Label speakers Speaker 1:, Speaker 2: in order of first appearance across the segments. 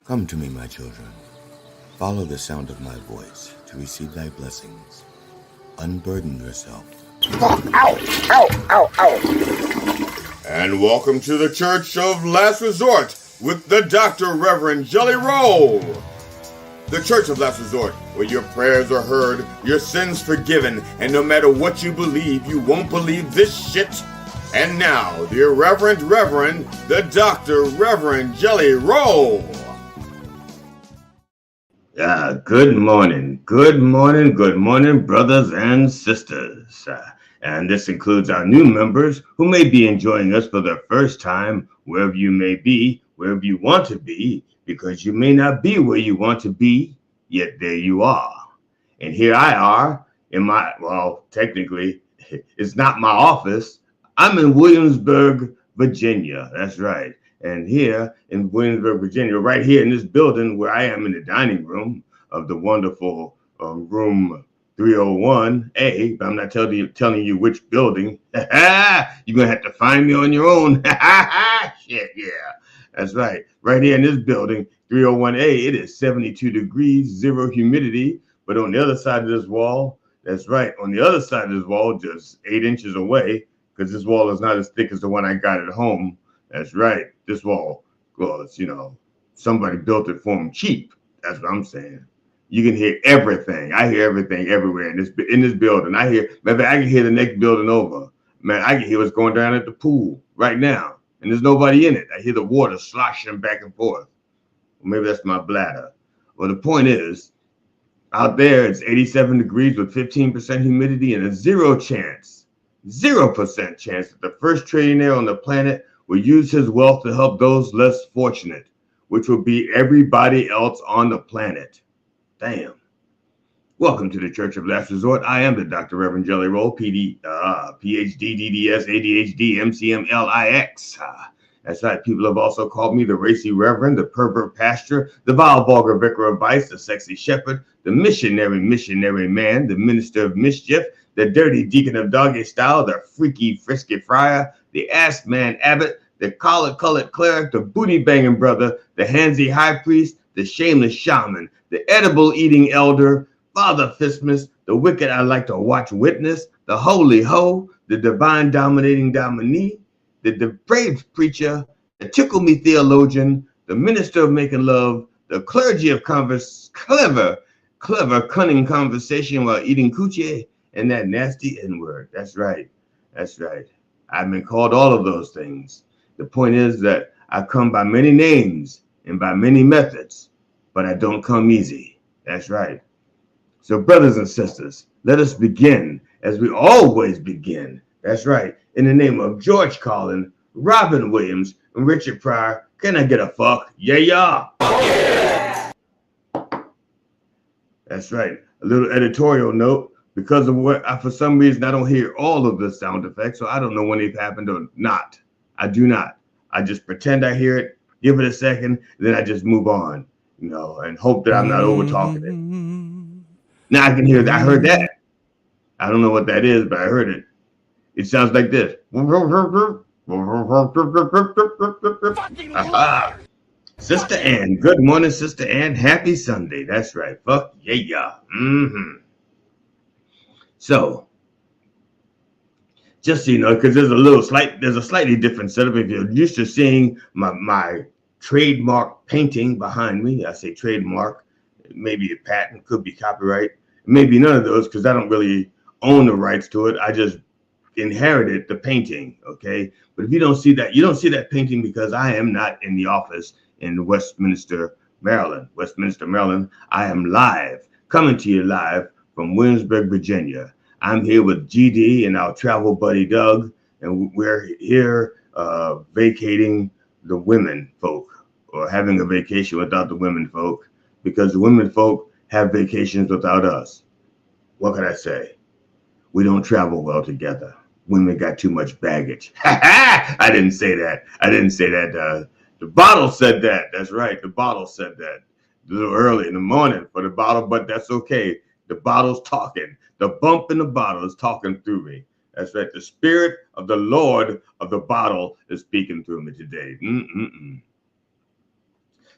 Speaker 1: Come to me, my children. Follow the sound of my voice to receive thy blessings. Unburden yourself.
Speaker 2: Ow! Ow! Ow! Ow!
Speaker 3: And welcome to the Church of Last Resort with the Dr. Reverend Jelly Roll. The Church of Last Resort, where your prayers are heard, your sins forgiven, and no matter what you believe, you won't believe this shit. And now, the Irreverent Reverend, the Dr. Reverend Jelly Roll.
Speaker 2: Good morning, brothers and sisters. And this includes our new members who may be enjoying us for the first time, wherever you may be, wherever you want to be, because you may not be where you want to be, yet there you are. And here I are in my, well, technically, it's not my office. I'm in Williamsburg, Virginia. That's right. And here in Williamsburg, Virginia, right here in this building where I am in the dining room of the wonderful room 301A, but I'm not telling you which building. You're going to have to find me on your own. Shit, yeah. That's right. Right here in this building, 301A, it is 72 degrees, zero humidity. But on the other side of this wall, that's right, on the other side of this wall, just 8 inches away, because this wall is not as thick as the one I got at home. That's right. This wall, well, it's, somebody built it for them cheap. That's what I'm saying. You can hear everything. I hear everything everywhere in this building. I can hear the next building over. Man, I can hear what's going down at the pool right now. And there's nobody in it. I hear the water sloshing back and forth. Well, maybe that's my bladder. Well, the point is, out there, it's 87 degrees with 15% humidity and a 0% chance that the first trillionaire on the planet will use his wealth to help those less fortunate, which will be everybody else on the planet. Damn. Welcome to the Church of Last Resort. I am the Dr. Reverend Jelly Roll, PhD, DDS, ADHD, MCM, LIX. That's right. People have also called me the racy reverend, the pervert pastor, the vile vulgar vicar of vice, the sexy shepherd, the missionary man, the minister of mischief, the dirty deacon of doggy style, the freaky frisky friar, the ass man abbot, the colored cleric, the booty banging brother, the handsy high priest, the shameless shaman, the edible eating elder, Father Fistmas, the wicked I like to watch witness, the holy hoe, the divine dominating dominee, the depraved preacher, the tickle me theologian, the minister of making love, the clergy of clever, cunning conversation while eating coochie, and that nasty N-word. That's right. I've been called all of those things. The point is that I come by many names and by many methods, but I don't come easy. That's right. So brothers and sisters, let us begin as we always begin. That's right. In the name of George Carlin, Robin Williams, and Richard Pryor, can I get a fuck? Yeah. That's right. A little editorial note. Because of what, for some reason, I don't hear all of the sound effects, so I don't know when they've happened or not. I do not. I just pretend I hear it, give it a second, and then I just move on, and hope that I'm not over talking it. Now I can hear that. I heard that. I don't know what that is, but I heard it. It sounds like this. Sister Ann. Good morning, Sister Ann. Happy Sunday. That's right. Fuck yeah. So, just so you know, because there's a slightly different setup. If you're used to seeing my trademark painting behind me, I say trademark, maybe a patent, could be copyright, maybe none of those, because I don't really own the rights to it. I just inherited the painting, okay? But if you don't see that painting because I am not in the office in Westminster, Maryland. I am live, coming to you live from Williamsburg, Virginia. I'm here with GD and our travel buddy Doug, and we're here vacating the women folk, or having a vacation without the women folk, because the women folk have vacations without us. What can I say? We don't travel well together. Women got too much baggage. I didn't say that. The bottle said that. That's right. The bottle said that a little early in the morning for the bottle, but that's okay. The bottle's talking. The bump in the bottle is talking through me. That's right. The spirit of the Lord of the bottle is speaking through me today.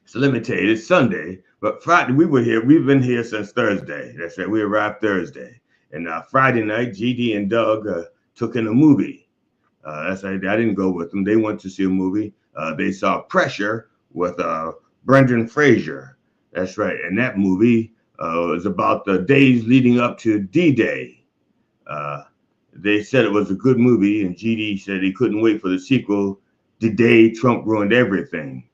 Speaker 2: So let me tell you, it's Sunday, but Friday we've been here since Thursday. That's right. We arrived Thursday. And Friday night, GD and Doug took in a movie. That's right. I didn't go with them. They went to see a movie. They saw Pressure with Brendan Fraser. That's right. And that movie was about the days leading up to D-Day. They said it was a good movie, and GD said he couldn't wait for the sequel, The Day Trump Ruined Everything.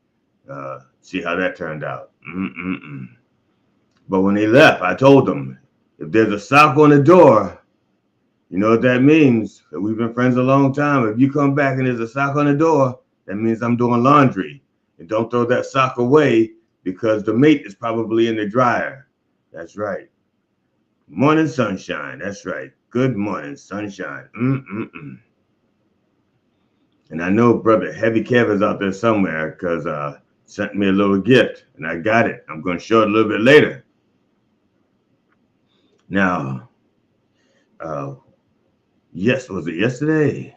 Speaker 2: See how that turned out. But when they left, I told them, if there's a sock on the door, you know what that means? We've been friends a long time. If you come back and there's a sock on the door, that means I'm doing laundry. And don't throw that sock away because the mate is probably in the dryer. That's right. Morning sunshine. That's right. Good morning sunshine. And I know brother Heavy Kev is out there somewhere because sent me a little gift and I got it. I'm going to show it a little bit later. Now, yes, was it yesterday?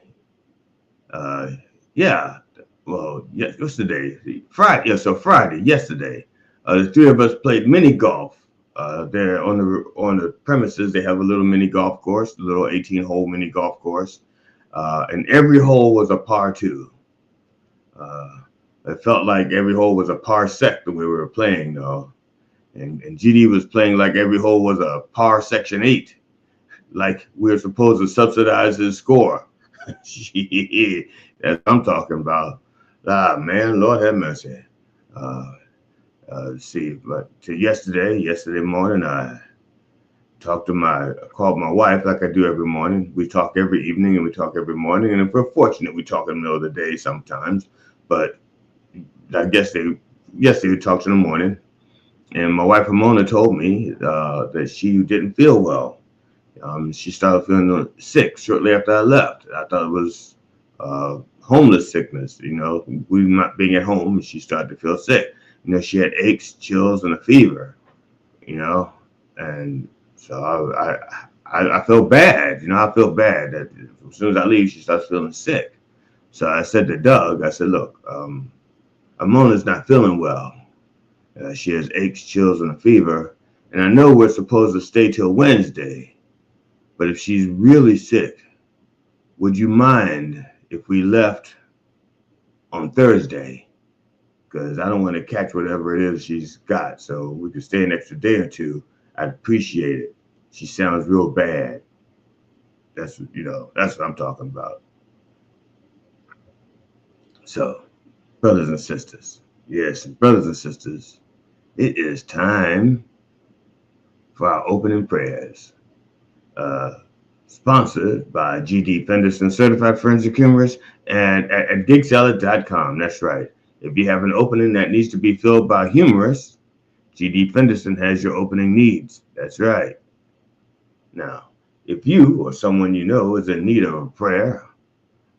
Speaker 2: Yeah. Well, yes, what's the day? Friday. Yeah, so Friday, yesterday, the three of us played mini golf. There on the premises, they have a little mini golf course, a little 18-hole mini golf course, and every hole was a par 2. It felt like every hole was a par sec the way we were playing, though. And GD was playing like every hole was a par section 8, like we were supposed to subsidize his score. That's what I'm talking about. Ah, man, Lord have mercy. See, but to yesterday morning, I called my wife like I do every morning. We talk every evening and we talk every morning. And if we're fortunate, we talk in the middle of the day sometimes. But I guess yesterday we talked in the morning. And my wife Ramona told me that she didn't feel well. She started feeling sick shortly after I left. I thought it was homeless sickness, you know, we not being at home, and she started to feel sick. You know, she had aches, chills, and a fever, you know, and so I feel bad, you know, I feel bad that as soon as I leave, she starts feeling sick. So I said to Doug, I said, look, Amona's not feeling well. She has aches, chills, and a fever, and I know we're supposed to stay till Wednesday, but if she's really sick, would you mind if we left on Thursday? Because I don't want to catch whatever it is she's got. So we could stay an extra day or two. I'd appreciate it. She sounds real bad. That's what I'm talking about. So, brothers and sisters, yes, brothers and sisters, it is time for our opening prayers. Sponsored by GD Fenderson, Certified Forensic Humorist, and at gigsalad.com. That's right. If you have an opening that needs to be filled by humorists, GD Fenderson has your opening needs. That's right. Now, if you or someone you know is in need of a prayer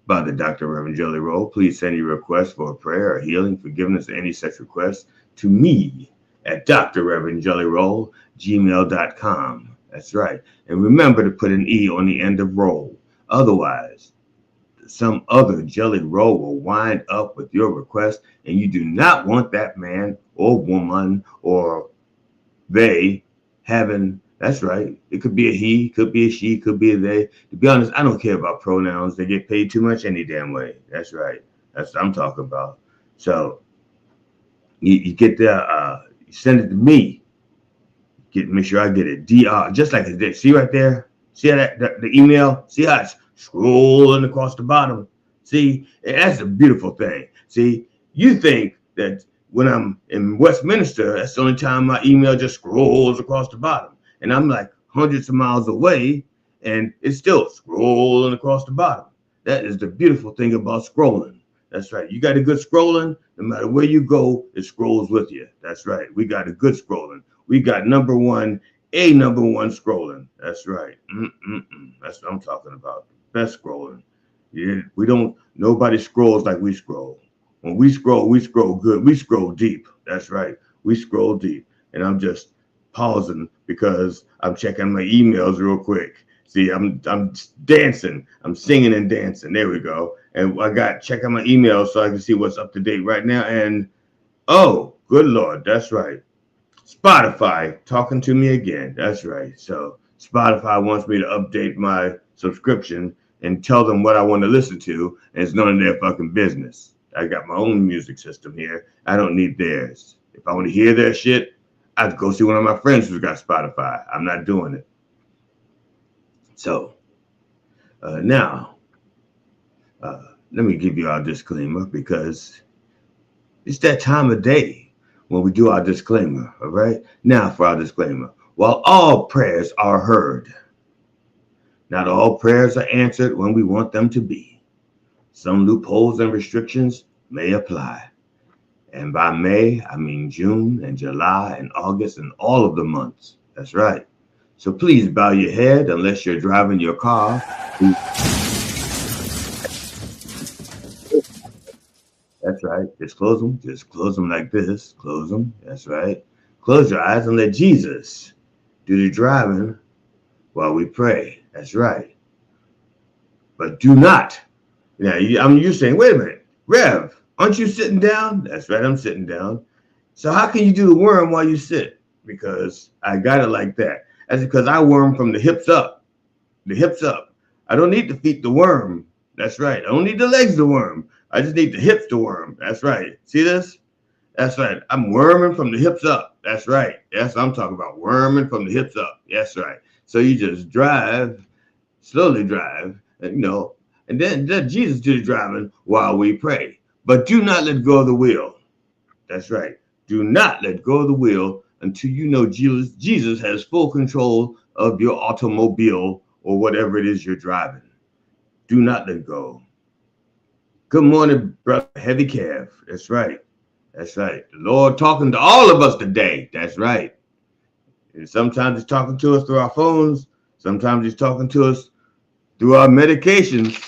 Speaker 2: by the Dr. Reverend Jelly Roll, please send your request for a prayer or healing, forgiveness, or any such request to me at drreverendjellyroll@gmail.com. That's right. And remember to put an E on the end of roll. Otherwise, some other jelly roll will wind up with your request, and you do not want that man or woman or they having, that's right. It could be a he, could be a she, could be a they. To be honest, I don't care about pronouns. They get paid too much any damn way. That's right. That's what I'm talking about. So you get there, you send it to me. Make sure I get it. DR, just like it. See right there? See how the email? See how it's scrolling across the bottom? See, that's a beautiful thing. See, you think that when I'm in Westminster, that's the only time my email just scrolls across the bottom. And I'm like hundreds of miles away, and it's still scrolling across the bottom. That is the beautiful thing about scrolling. That's right. You got a good scrolling, no matter where you go, it scrolls with you. That's right. We got a good scrolling. We got number one scrolling. That's right. That's what I'm talking about. Best scrolling. Yeah, nobody scrolls like we scroll. When we scroll good. We scroll deep. That's right. We scroll deep. And I'm just pausing because I'm checking my emails real quick. See, I'm dancing, I'm singing and dancing. There we go. And I got checking my emails so I can see what's up to date right now. And oh, good Lord, that's right. Spotify talking to me again. That's right. So Spotify wants me to update my subscription and tell them what I want to listen to, and it's none of their fucking business. I got my own music system here. I don't need theirs. If I want to hear their shit, I have to go see one of my friends who's got Spotify. I'm not doing it. So now, let me give you our disclaimer, because it's that time of day when we do our disclaimer. All right. Now for our disclaimer. While all prayers are heard, not all prayers are answered when we want them to be. Some loopholes and restrictions may apply. And by May, I mean June and July and August and all of the months. That's right. So please bow your head unless you're driving your car. That's right. Just close them. Just close them like this. Close them. That's right. Close your eyes and let Jesus do the driving while we pray. That's right. But do not. Now, you're saying, wait a minute, Rev, aren't you sitting down? That's right, I'm sitting down. So how can you do the worm while you sit? Because I got it like that. That's because I worm from the hips up. The hips up. I don't need the feet to worm. That's right. I don't need the legs to worm. I just need the hips to worm. That's right. See this? That's right. I'm worming from the hips up. That's right. That's what I'm talking about. Worming from the hips up. That's right. So you just drive, slowly drive, and then let Jesus do the driving while we pray. But do not let go of the wheel. That's right. Do not let go of the wheel until you know Jesus has full control of your automobile or whatever it is you're driving. Do not let go. Good morning, brother Heavy Calf. That's right. That's right. The Lord talking to all of us today. That's right. And sometimes he's talking to us through our phones. Sometimes he's talking to us through our medications.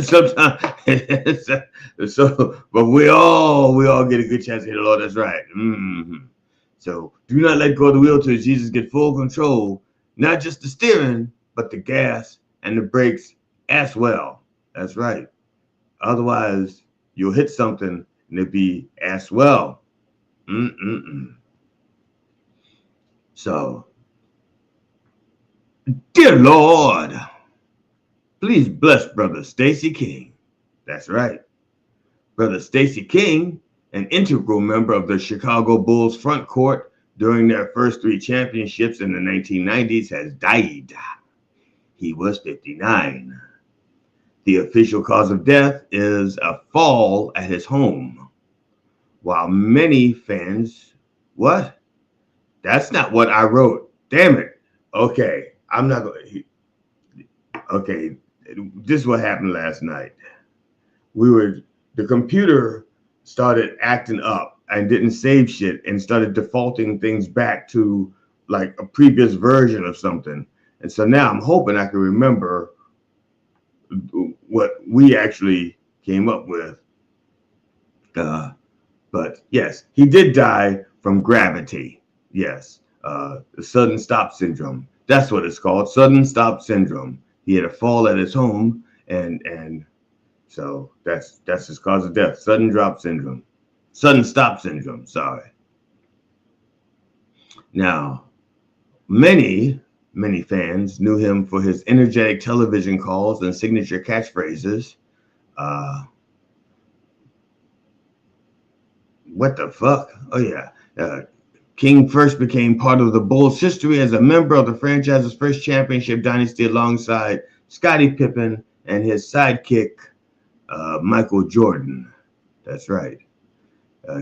Speaker 2: Sometimes, but we all get a good chance to hear the Lord. That's right. Mm-hmm. So do not let go of the wheel till Jesus get full control, not just the steering, but the gas and the brakes as well. That's right. Otherwise, you'll hit something and it'll be as well. So, dear Lord, please bless Brother Stacey King. That's right. Brother Stacey King, an integral member of the Chicago Bulls front court during their first 3 championships in the 1990s, has died. He was 59. The official cause of death is a fall at his home. While many fans, what? That's not what I wrote. Damn it. Okay, I'm not going to. Okay, this is what happened last night. The computer started acting up and didn't save shit and started defaulting things back to like a previous version of something. And so now I'm hoping I can remember what we actually came up with. But yes, he did die from gravity. Yes, the sudden stop syndrome. That's what it's called, sudden stop syndrome. He had a fall at his home, and so that's his cause of death. Sudden stop syndrome. Sorry. Now, many fans knew him for his energetic television calls and signature catchphrases. What the fuck? Oh yeah. King first became part of the Bulls' history as a member of the franchise's first championship dynasty alongside Scottie Pippen and his sidekick, Michael Jordan. That's right.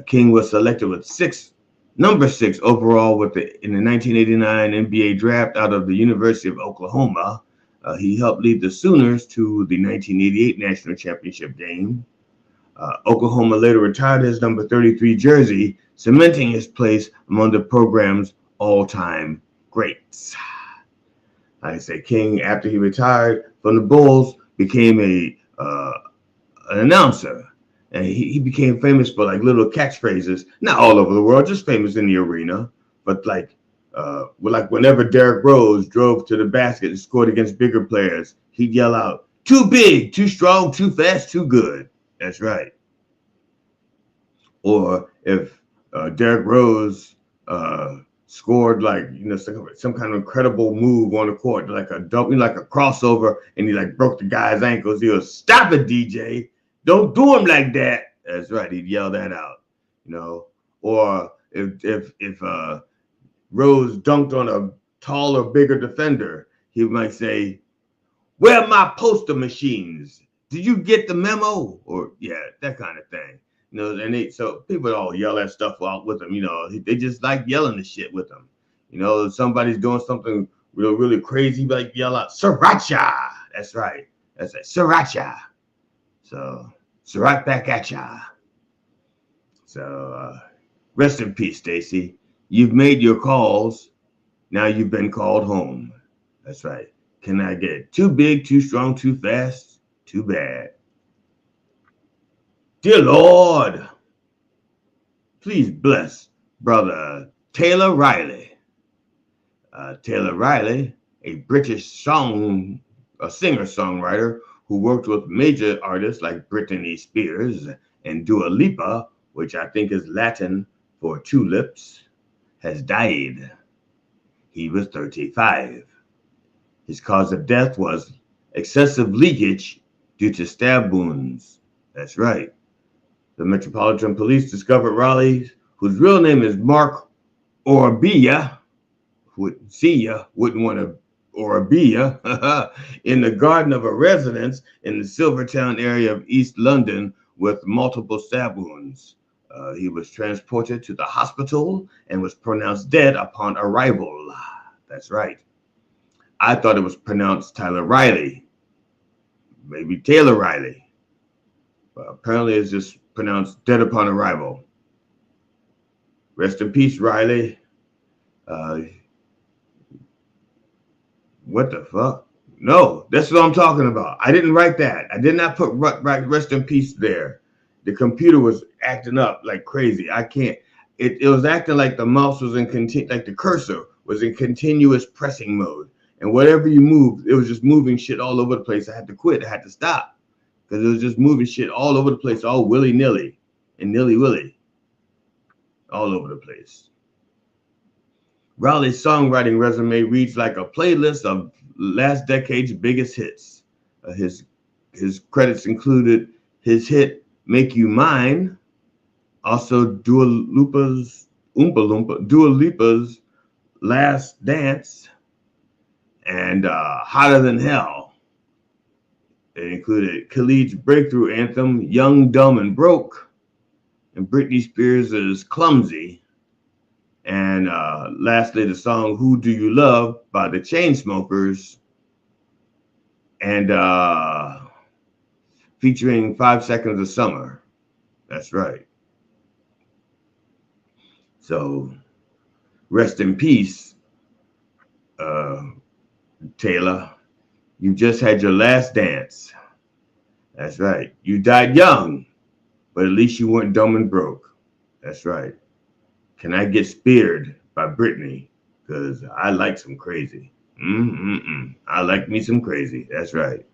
Speaker 2: King was selected with number 6 overall in the 1989 NBA draft out of the University of Oklahoma. He helped lead the Sooners to the 1988 national championship game. Oklahoma later retired his number 33 jersey, cementing his place among the program's all-time greats. Like I say, King, after he retired from the Bulls, became an announcer. And he became famous for like little catchphrases, not all over the world, just famous in the arena, but like Like whenever Derrick Rose drove to the basket and scored against bigger players, he'd yell out, "Too big, too strong, too fast, too good." That's right. Or if Derrick Rose scored like some kind of incredible move on the court, like a double, like a crossover, and he like broke the guy's ankles, he was, "Stop it, DJ! Don't do him like that." That's right. He'd yell that out, Or if Rose dunked on a taller, bigger defender, he might say, "Where are my poster machines? Did you get the memo?" Or that kind of thing. And so people all yell that stuff out with him. They just like yelling the shit with him. If somebody's doing something really crazy, like yell out, "Sriracha!" That's right. That's it, Sriracha. So, right back at ya. So, rest in peace, Stacy. You've made your calls. Now you've been called home. That's right. Can I get too big, too strong, too fast, too bad? Dear Lord, please bless Brother Taylor Riley. Taylor Riley, a British singer-songwriter who worked with major artists like Britney Spears and Dua Lipa, which I think is Latin for tulips, has died. He was 35. His cause of death was excessive leakage due to stab wounds. That's right. The Metropolitan Police discovered Riley, whose real name is Mark Orabia, wouldn't want to Orabia, in the garden of a residence in the Silvertown area of East London with multiple stab wounds. He was transported to the hospital and was pronounced dead upon arrival. That's right. I thought it was pronounced Tyler Riley, maybe Taylor Riley. But apparently it's just pronounced dead upon arrival. Rest in peace, Riley. What the fuck? No, that's what I'm talking about. I didn't write that. I did not put rest in peace there. The computer was acting up like crazy. I can't. It was acting like the mouse was like the cursor was in continuous pressing mode. And whatever you moved, it was just moving shit all over the place. I had to quit. I had to stop because it was just moving shit all over the place, all willy-nilly and nilly-willy, all over the place. Riley's songwriting resume reads like a playlist of last decade's biggest hits. His credits included his hit "Make You Mine," also Dua Lipa's "Last Dance," and "Hotter Than Hell." It included Khalid's breakthrough anthem "Young, Dumb, and Broke," and Britney Spears' "Clumsy," and lastly the song "Who Do You Love" by the Chainsmokers, and featuring 5 Seconds of Summer. That's right. So rest in peace, Taylor. You just had your last dance. That's right. You died young, but at least you weren't dumb and broke. That's right. Can I get speared by Britney? Because I like some crazy. I like me some crazy. That's right.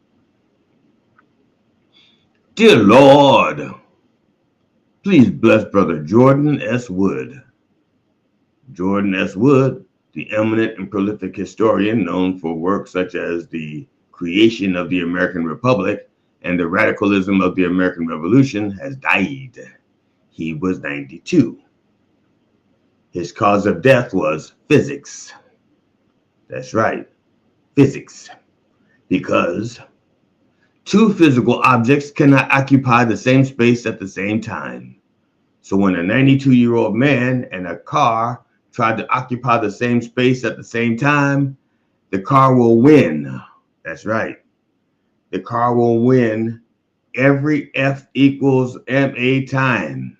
Speaker 2: Dear Lord, please bless Brother Jordan S. Wood. Jordan S. Wood, the eminent and prolific historian known for works such as The Creation of the American Republic and The Radicalism of the American Revolution, has died. He was 92. His cause of death was physics. That's right, physics. Because two physical objects cannot occupy the same space at the same time. So when a 92-year-old man and a car tried to occupy the same space at the same time, the car will win. That's right. The car will win every F equals MA time.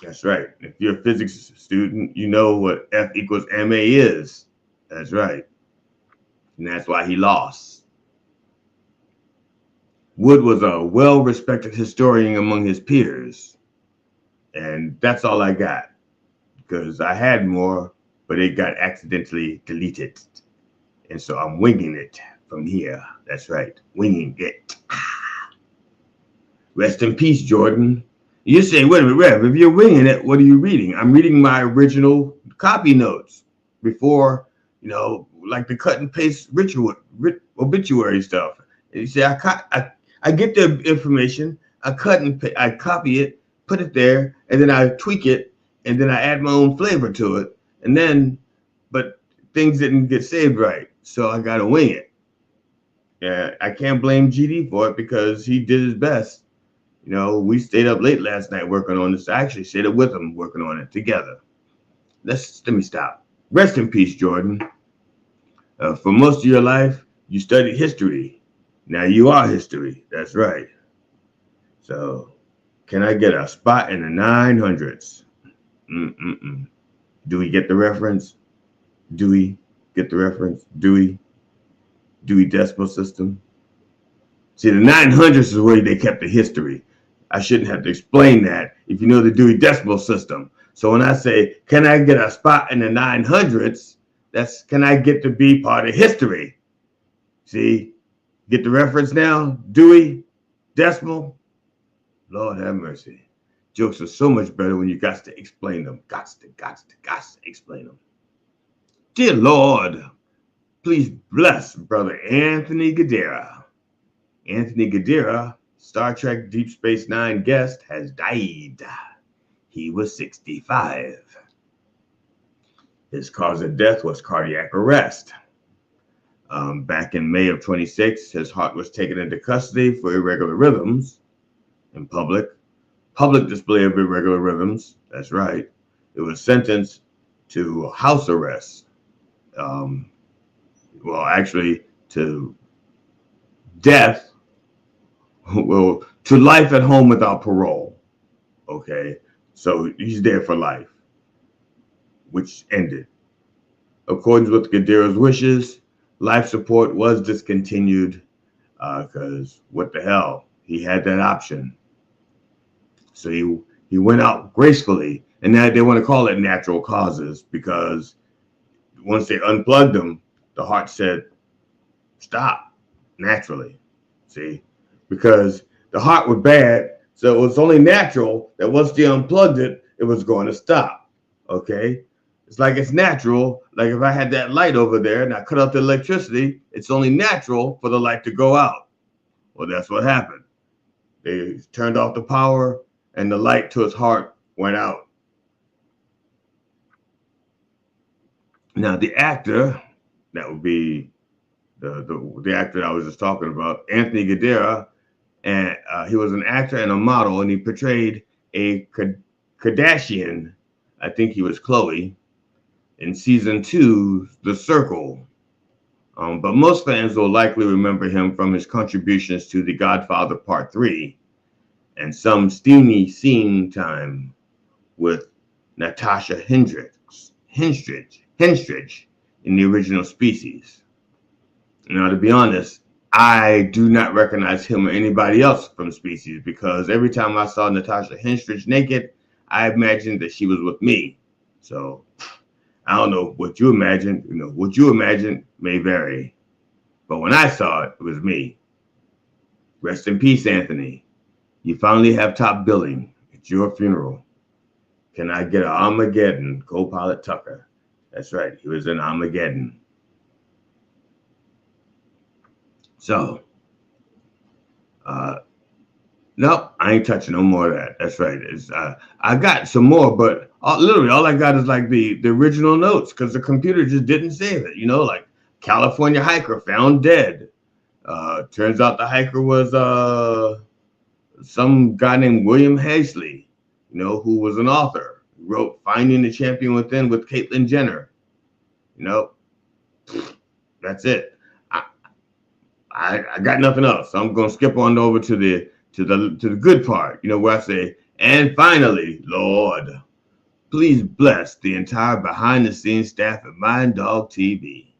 Speaker 2: That's right. If you're a physics student, you know what F equals MA is. That's right. And that's why he lost. Wood was a well-respected historian among his peers. And that's all I got. because I had more, but it got accidentally deleted. And so I'm winging it from here. That's right, winging it. Rest in peace, Jordan. You say, wait a minute, Rev, if you're winging it, what are you reading? I'm reading my original copy notes before, like the cut and paste obituary stuff. And you say, I get the information, I copy it, put it there, and then I tweak it, and then I add my own flavor to it. And then, but things didn't get saved right, so I got to wing it. Yeah, I can't blame GD for it because he did his best. We stayed up late last night working on this. I actually stayed up with him working on it together. Let me stop. Rest in peace, Jordan. For most of your life, you studied history. Now you are history. That's right. So, can I get a spot in the 900s? Do we get the reference? Dewey Decimal System. See, the 900s is where they kept the history. I shouldn't have to explain that if you know the Dewey Decimal System. So when I say, can I get a spot in the 900s? That's, can I get to be part of history? See, get the reference now? Dewey Decimal. Lord have mercy. Jokes are so much better when you got to explain them. Got to explain them. Dear Lord, please bless Brother Anthony Gadera. Anthony Gadera, Star Trek Deep Space Nine guest, has died. He was 65. His cause of death was cardiac arrest. Back in May of 26, his heart was taken into custody for irregular rhythms in public display of irregular rhythms. That's right. It was sentenced to house arrest. Actually, to death. Well, to life at home without parole. Okay, so he's there for life, which ended. According with Gadera's wishes, life support was discontinued because what the hell? He had that option. So he went out gracefully, and now they want to call it natural causes because once they unplugged him, the heart said, stop naturally. See? Because the heart was bad, so it was only natural that once they unplugged it, it was going to stop. Okay? It's like it's natural. Like if I had that light over there and I cut off the electricity, it's only natural for the light to go out. Well, that's what happened. They turned off the power and the light to his heart went out. Now, the actor, that would be the actor that I was just talking about, Anthony Gadera, and he was an actor and a model, and he portrayed a Kardashian, I think he was Chloe, in season 2, The Circle. But most fans will likely remember him from his contributions to The Godfather Part 3 and some steamy scene time with Natasha Henstridge in the original Species. Now, to be honest, I do not recognize him or anybody else from Species because every time I saw Natasha Henstridge naked, I imagined that she was with me. So I don't know what you imagine. What you imagine may vary. But when I saw it, it was me. Rest in peace, Anthony. You finally have top billing. It's your funeral. Can I get an Armageddon, co-pilot Tucker? That's right. He was in Armageddon. So, nope, I ain't touching no more of that. That's right. I got some more, but literally all I got is like the original notes because the computer just didn't save it. Like California hiker found dead. Turns out the hiker was some guy named William Hazley, who was an author. He wrote Finding the Champion Within with Caitlyn Jenner. That's it. I got nothing else. So I'm gonna skip on over to the good part, where I say, and finally, Lord, please bless the entire behind the scenes staff at Mind Dog TV.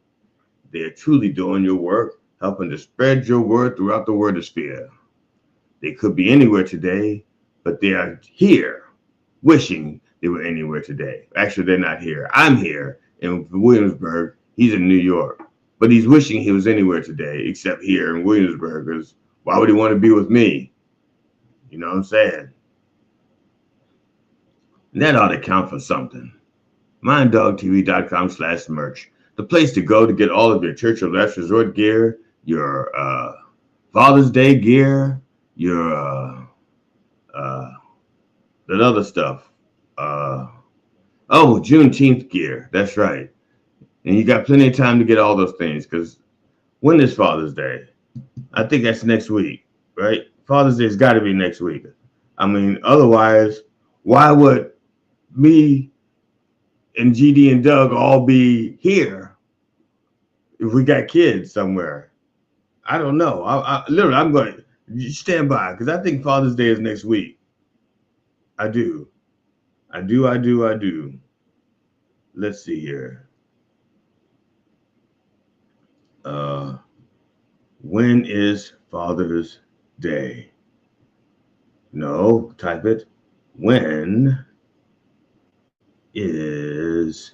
Speaker 2: They are truly doing your work, helping to spread your word throughout the wordosphere. They could be anywhere today, but they are here, wishing they were anywhere today. Actually, they're not here. I'm here in Williamsburg. He's in New York. But he's wishing he was anywhere today except here in Williamsburg. Because why would he want to be with me? You know what I'm saying? And that ought to count for something. MindDogTV.com/merch. The place to go to get all of your Church of Last Resort gear, your Father's Day gear, your that other stuff. Juneteenth gear. That's right. And you got plenty of time to get all those things, because when is Father's Day? I think that's next week, right? Father's Day's got to be next week. I mean, otherwise, why would me and GD and Doug all be here if we got kids somewhere? I don't know. Literally, I'm going to stand by, because I think Father's Day is next week. I do. Let's see here. When is Father's Day? No, type it. When is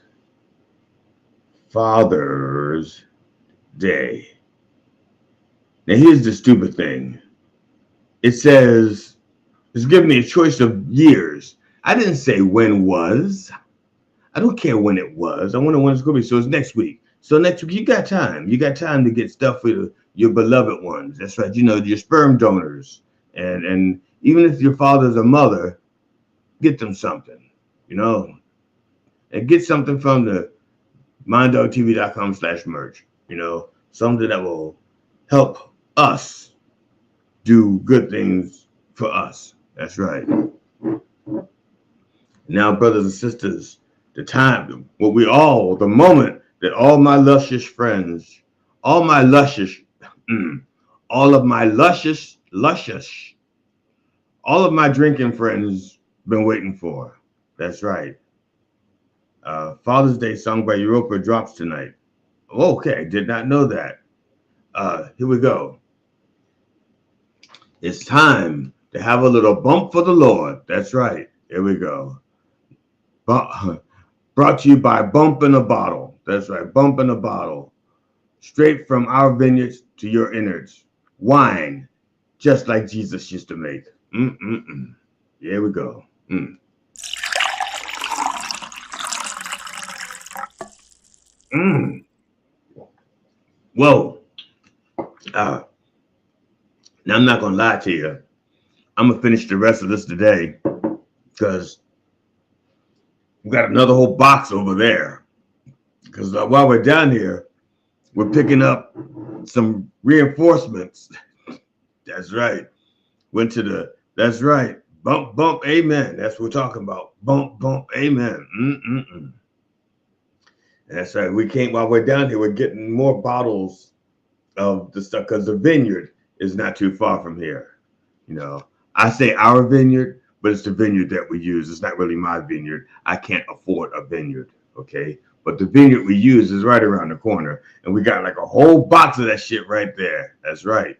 Speaker 2: Father's Day? Now here's the stupid thing. It says it's giving me a choice of years. I didn't say when was. I don't care when it was. I wonder when it's going to be. So it's next week. So next week, you got time. You got time to get stuff for your beloved ones. That's right. You know, your sperm donors. And even if your father's a mother, get them something, you know. And get something from the MindDogTV.com/merch, you know. Something that will help us do good things for us. That's right. Now, brothers and sisters, the moment that all my luscious friends, all of my luscious, all of my drinking friends been waiting for. That's right. Father's Day song by Europa drops tonight. Okay, did not know that. Here we go. It's time to have a little bump for the Lord. That's right. Here we go. Brought to you by Bump in a Bottle. That's right. Bump in a Bottle. Straight from our vineyards to your innards. Wine, just like Jesus used to make. Here we go. Whoa. Now, I'm not going to lie to you. I'm going to finish the rest of this today because we got another whole box over there. Because while we're down here, we're picking up some reinforcements. That's right. That's right. Bump, bump, amen. That's what we're talking about. Bump, bump, amen. That's right. While we're down here, we're getting more bottles of the stuff because the vineyard is not too far from here. You know, I say our vineyard, but it's the vineyard that we use. It's not really my vineyard. I can't afford a vineyard. Okay. But the vineyard we use is right around the corner. And we got like a whole box of that shit right there. That's right.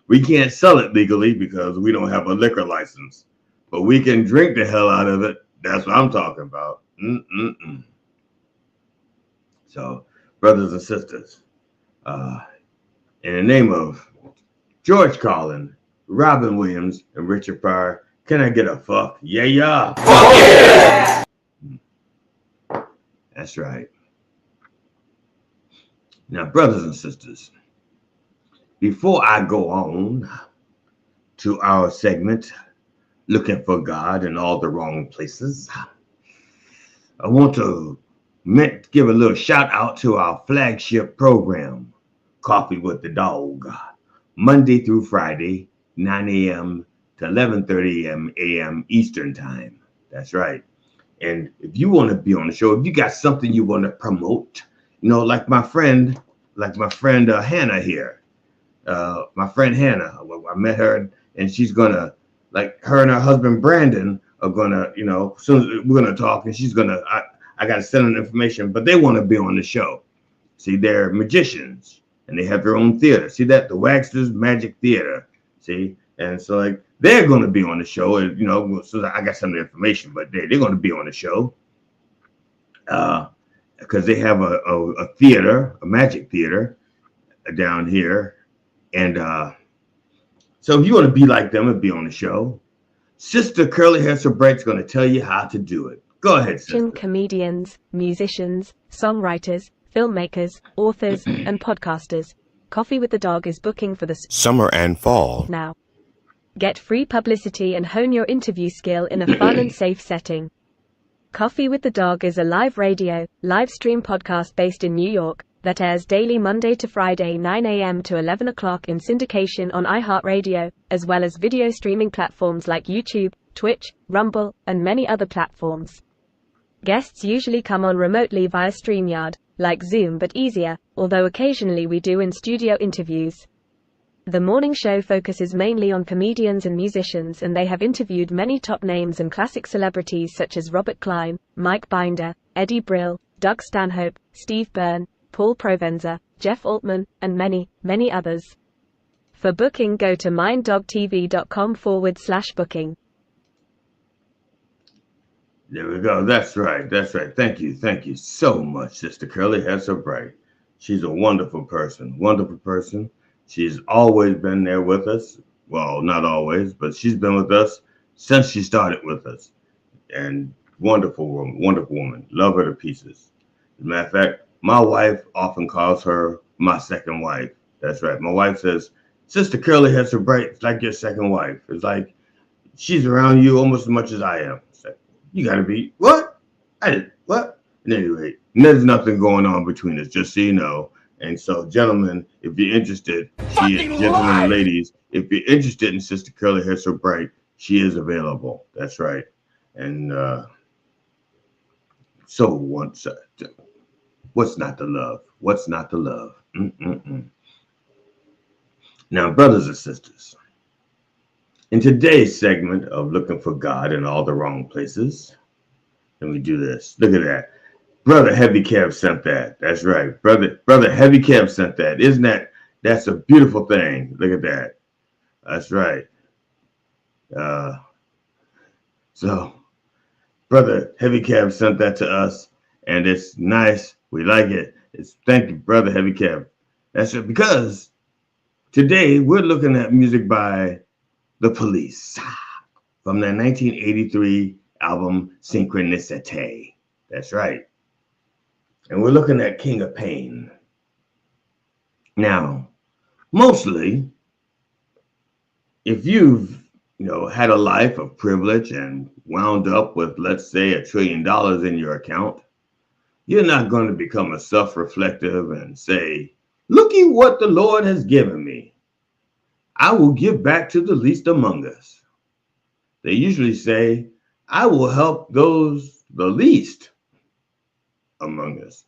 Speaker 2: We can't sell it legally because we don't have a liquor license. But we can drink the hell out of it. That's what I'm talking about. So, brothers and sisters, in the name of George Carlin, Robin Williams, and Richard Pryor, can I get a fuck? Yeah. Fuck yeah! That's right. Now, brothers and sisters, before I go on to our segment, Looking for God in All the Wrong Places, I want to give a little shout out to our flagship program, Coffee with the Dog, Monday through Friday, 9 a.m. to 11:30 a.m. Eastern Time. That's right. And if you want to be on the show, if you got something you want to promote, you know, like my friend Hannah here. My friend Hannah, I met her, and she's gonna, like, her and her husband Brandon are gonna, you know, soon as we're gonna talk, and she's gonna, I gotta send them information, but they want to be on the show. See, they're magicians, and they have their own theater. See that? The Waxter's Magic Theater. See, And so like they're going to be on the show, and you know, so I got some of the information, but they're going to be on the show because they have a theater, a magic theater down here, and so if you want to be like them and be on the show, Sister Curly Hair So Bright's going to tell you how to do it. Go ahead, sister.
Speaker 4: Comedians, musicians, songwriters, filmmakers, authors, and podcasters. Coffee with the Dog is booking for the
Speaker 1: Summer and fall.
Speaker 4: now. Get free publicity and hone your interview skill in a fun and safe setting. Coffee with the Dog is a live radio, live stream podcast based in New York that airs daily Monday to Friday 9 a.m. to 11 o'clock in syndication on iHeartRadio, as well as video streaming platforms like YouTube, Twitch, Rumble, and many other platforms. Guests usually come on remotely via StreamYard, like Zoom but easier, although occasionally we do in-studio interviews. The morning show focuses mainly on comedians and musicians, and they have interviewed many top names and classic celebrities such as Robert Klein, Mike Binder, Eddie Brill, Doug Stanhope, Steve Byrne, Paul Provenza, Jeff Altman, and many, many others. For booking, go to minddogtv.com/booking.
Speaker 2: There we go. That's right. That's right. Thank you. Thank you so much, Sister Curly Hair So Bright. She's a wonderful person. Wonderful person. She's always been there with us. Well, not always, but she's been with us since she started with us. And wonderful woman. Love her to pieces. As a matter of fact, my wife often calls her my second wife. That's right. My wife says, Sister Curly Hair So Bright, it's like your second wife. It's like she's around you almost as much as I am. You gotta be what? What? And anyway, there's nothing going on between us, just so you know. And so, gentlemen, if you're interested, gentlemen and ladies, if you're interested in Sister Curly Hair So Bright, she is available. That's right. And so what's not to love? What's not to love? Now, brothers and sisters, in today's segment of Looking for God in All the Wrong Places, let me do this. Look at that. Brother Heavy Cab sent that. That's right. Brother Heavy Cab sent that. That's a beautiful thing. Look at that. That's right. So Brother Heavy Cab sent that to us, and it's nice. We like it. Thank you, Brother Heavy Cab. That's it, because today we're looking at music by The Police from their 1983 album Synchronicity. That's right. And we're looking at King of Pain. Now, mostly, if you've had a life of privilege and wound up with, let's say, $1 trillion in your account, you're not going to become a self-reflective and say, looky what the Lord has given me. I will give back to the least among us. They usually say, I will help those the least among us.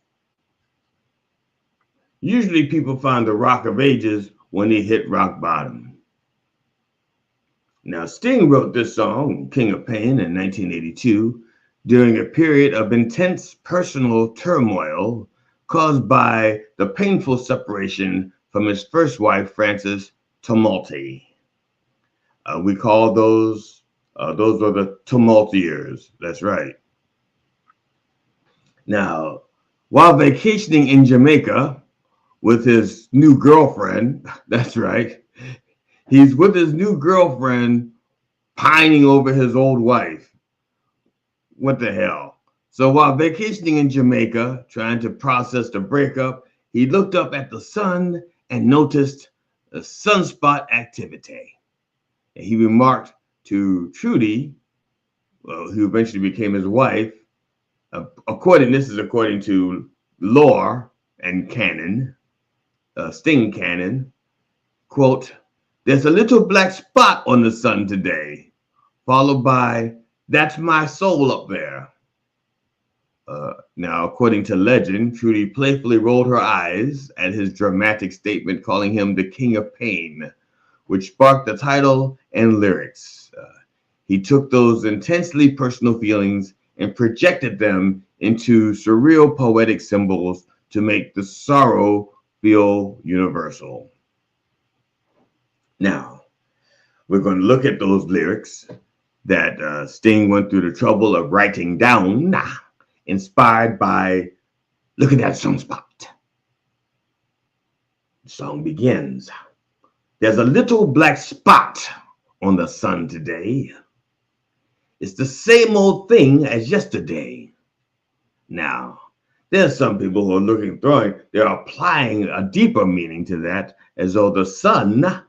Speaker 2: Usually people find the rock of ages when they hit rock bottom. Now, Sting wrote this song, King of Pain, in 1982, during a period of intense personal turmoil caused by the painful separation from his first wife, Frances Tumulty. We call those were the tumult years. That's right. Now, while vacationing in Jamaica with his new girlfriend, that's right, he's with his new girlfriend pining over his old wife. What the hell? So while vacationing in Jamaica, trying to process the breakup, he looked up at the sun and noticed a sunspot activity. And he remarked to Trudy, who eventually became his wife, this is according to lore and canon, Sting canon, quote, there's a little black spot on the sun today, followed by, that's my soul up there. Now, according to legend, Trudy playfully rolled her eyes at his dramatic statement calling him the King of Pain, which sparked the title and lyrics. He took those intensely personal feelings and projected them into surreal poetic symbols to make the sorrow feel universal. Now, We're going to look at those lyrics that Sting went through the trouble of writing down, inspired by looking at a sunspot. The song begins. There's a little black spot on the sun today. It's the same old thing as yesterday. Now, there's some people who are looking through it. They're applying a deeper meaning to that, as though the sun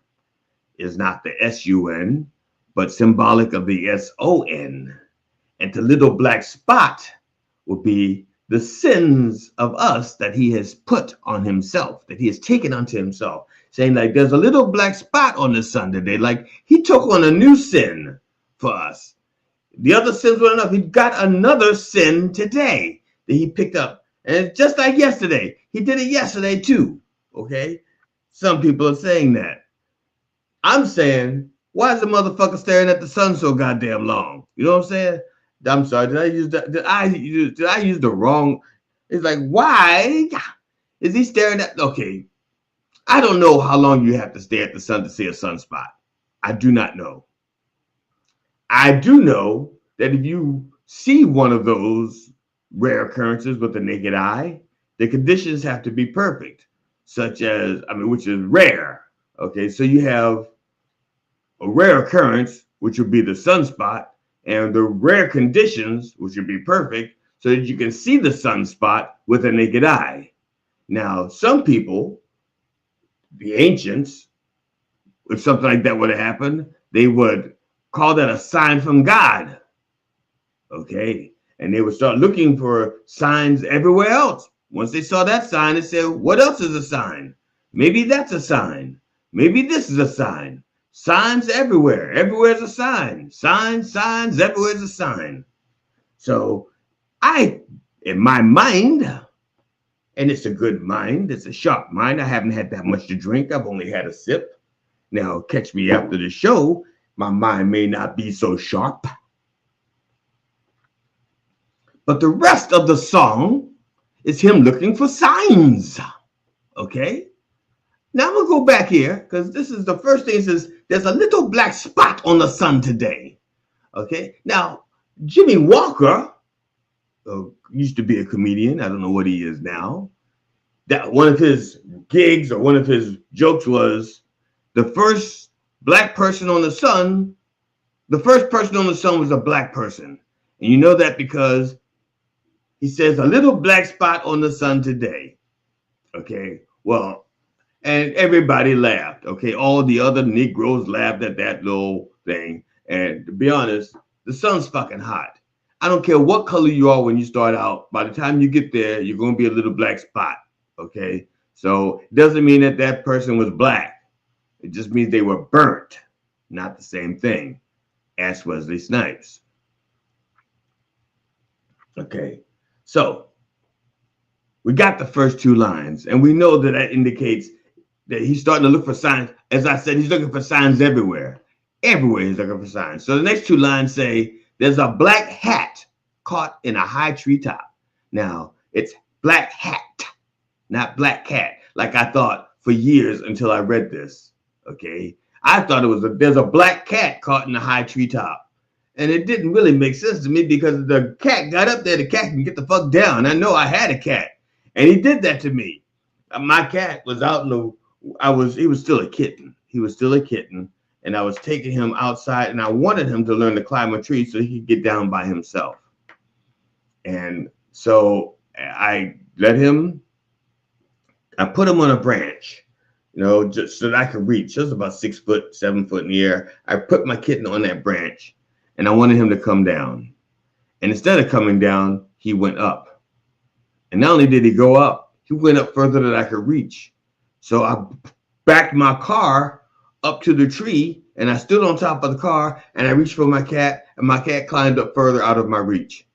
Speaker 2: is not the S-U-N, but symbolic of the S-O-N. And the little black spot would be the sins of us that he has put on himself, that he has taken unto himself, saying like there's a little black spot on the sun today, like he took on a new sin for us. The other sins were enough. He got another sin today that he picked up. And it's just like yesterday. He did it yesterday too, okay? Some people are saying that. I'm saying, why is the motherfucker staring at the sun so goddamn long? You know what I'm saying? I'm sorry, did I use that? Did I use the wrong? It's like, why is he staring at? Okay, I don't know how long you have to stare at the sun to see a sunspot. I do not know. I do know that if you see one of those rare occurrences with the naked eye, the conditions have to be perfect, such as, which is rare. Okay, so you have a rare occurrence, which would be the sunspot, and the rare conditions, which would be perfect, so that you can see the sunspot with a naked eye. Now, some people, the ancients, if something like that would have happened, they would call that a sign from God. Okay, and they would start looking for signs everywhere else. Once they saw that sign, they said, what else is a sign? Maybe that's a sign. Maybe this is a sign. Signs everywhere. Everywhere's a sign. Signs, everywhere's a sign. So in my mind, and it's a good mind, it's a sharp mind. I haven't had that much to drink. I've only had a sip. Now, catch me after the show. My mind may not be so sharp. But the rest of the song is him looking for signs. Okay? Now I'm going to go back here because this is the first thing. It says, there's a little black spot on the sun today. Okay. Now, Jimmy Walker used to be a comedian. I don't know what he is now. That one of his gigs or one of his jokes was the first black person on the sun. The first person on the sun was a black person. And you know that because he says a little black spot on the sun today. Okay. Well, and everybody laughed, okay? All the other Negroes laughed at that little thing. And to be honest, the sun's fucking hot. I don't care what color you are when you start out. By the time you get there, you're going to be a little black spot, okay? So it doesn't mean that that person was black. It just means they were burnt. Not the same thing. Ask Wesley Snipes. Okay, so we got the first two lines, and we know that that indicates that he's starting to look for signs. As I said, he's looking for signs everywhere. Everywhere he's looking for signs. So the next two lines say, there's a black hat caught in a high treetop. Now, it's black hat, not black cat, like I thought for years until I read this, okay? I thought it was there's a black cat caught in a high treetop. And it didn't really make sense to me because the cat got up there, the cat can get the fuck down. I know I had a cat, and he did that to me. My cat was out in the, he was still a kitten. He was still a kitten, and I was taking him outside, and I wanted him to learn to climb a tree so he could get down by himself. And so I put him on a branch, just so that I could reach. It was about 6 foot, 7 foot in the air. I put my kitten on that branch, and I wanted him to come down. And instead of coming down, he went up. And not only did he go up, he went up further than I could reach. So I backed my car up to the tree, and I stood on top of the car, and I reached for my cat, and my cat climbed up further out of my reach.